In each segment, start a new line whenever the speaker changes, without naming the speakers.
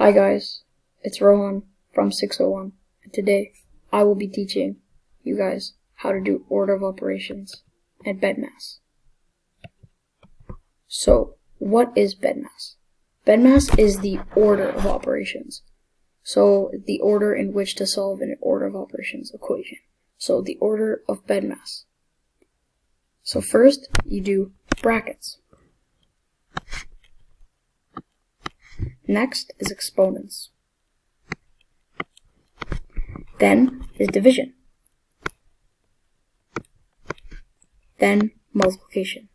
Hi guys, it's Rohan from 601, and today I will be teaching you guys how to do order of operations and bedmass. So, what is bedmass? Bedmass is the order of operations. So, the order in which to solve an order of operations equation. So, the order of bedmass. So first, you do brackets. Next is exponents. Then is division. Then multiplication.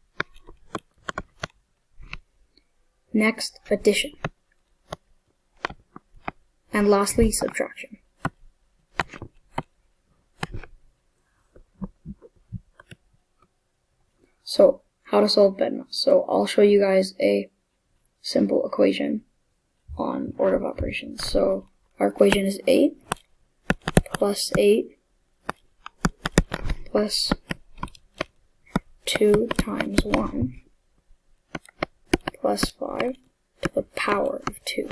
Next, addition. And lastly, subtraction. So, how to solve bedmass. So, I'll show you guys a simple equation on order of operations. So, our equation is 8 plus 8 plus 2 times 1 plus 5 to the power of 2.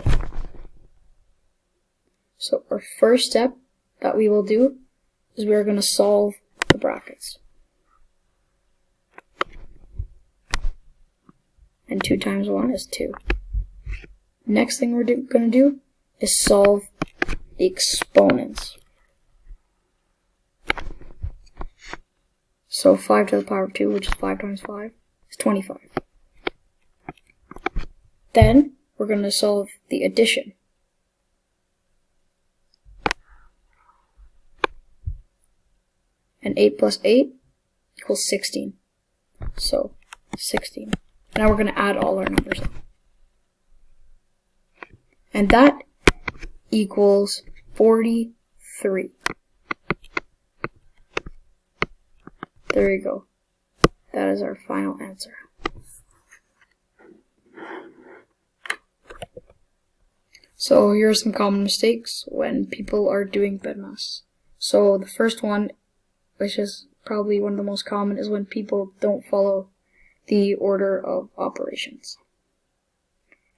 So, our first step that we will do is we are going to solve the brackets. And 2 times 1 is 2. Next thing we're going to do is solve the exponents. So 5 to the power of 2, which is 5 times 5, is 25. Then we're going to solve the addition. And 8 plus 8 equals 16. So 16. Now we're going to add all our numbers up. And that equals 43. There you go. That is our final answer. So here are some common mistakes when people are doing bedmass. So the first one, which is probably one of the most common, is when people don't follow the order of operations.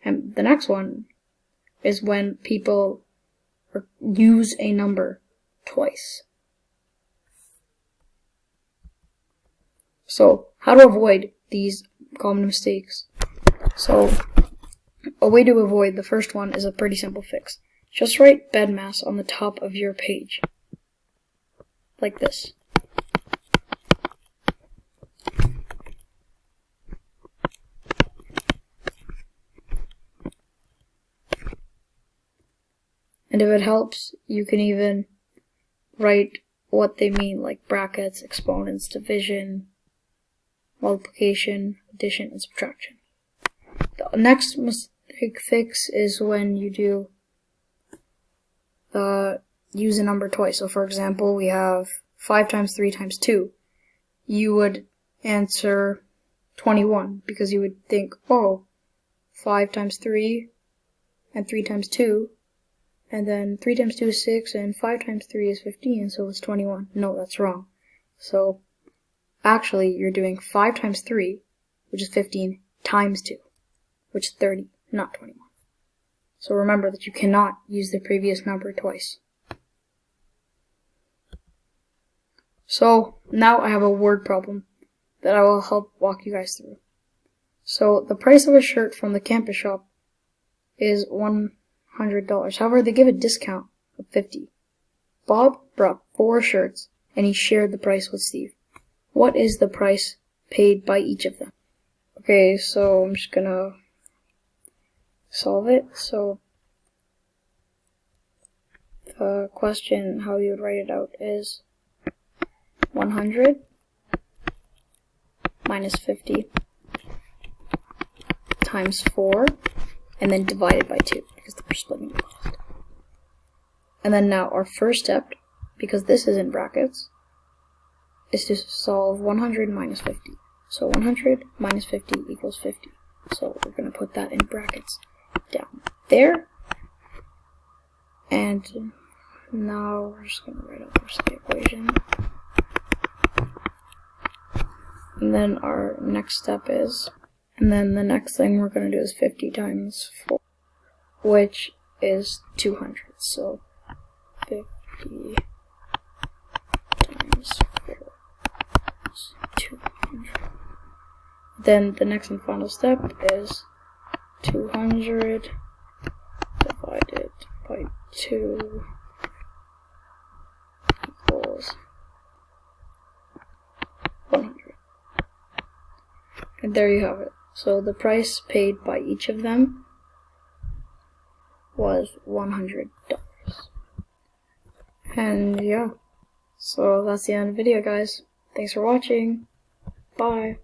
And the next one is when people use a number twice. So, how to avoid these common mistakes? So, a way to avoid the first one is a pretty simple fix. Just write bedmass on the top of your page. Like this. And if it helps, you can even write what they mean, like brackets, exponents, division, multiplication, addition, and subtraction. The next mistake fix is when you do use a number twice. So for example, we have 5 times 3 times 2. You would answer 21 because you would think, oh, 5 times 3 and 3 times 2. And then 3 times 2 is 6, and 5 times 3 is 15, so it's 21. No, that's wrong. So, actually, you're doing 5 times 3, which is 15, times 2, which is 30, not 21. So remember that you cannot use the previous number twice. So, now I have a word problem that I will help walk you guys through. So, the price of a shirt from the campus shop is $100. However, they give a discount of $50. Bob brought 4 shirts, and he shared the price with Steve. What is the price paid by each of them? Okay, so I'm just gonna solve it. So, the question, how you would write it out is 100 minus 50 times 4, and then divided by 2, because we're splitting the cost. And then now our first step, because this is in brackets, is to solve 100 minus 50. So 100 minus 50 equals 50. So we're going to put that in brackets down there. And now we're just going to write out the rest of the equation. And then our next step is, and then the next thing we're going to do is 50 times 4, which is 200. So 50 times 4 is 200. Then the next and final step is 200 divided by 2 equals 100. And there you have it. So the price paid by each of them was $100. And yeah, so that's the end of the video, guys. Thanks for watching. Bye.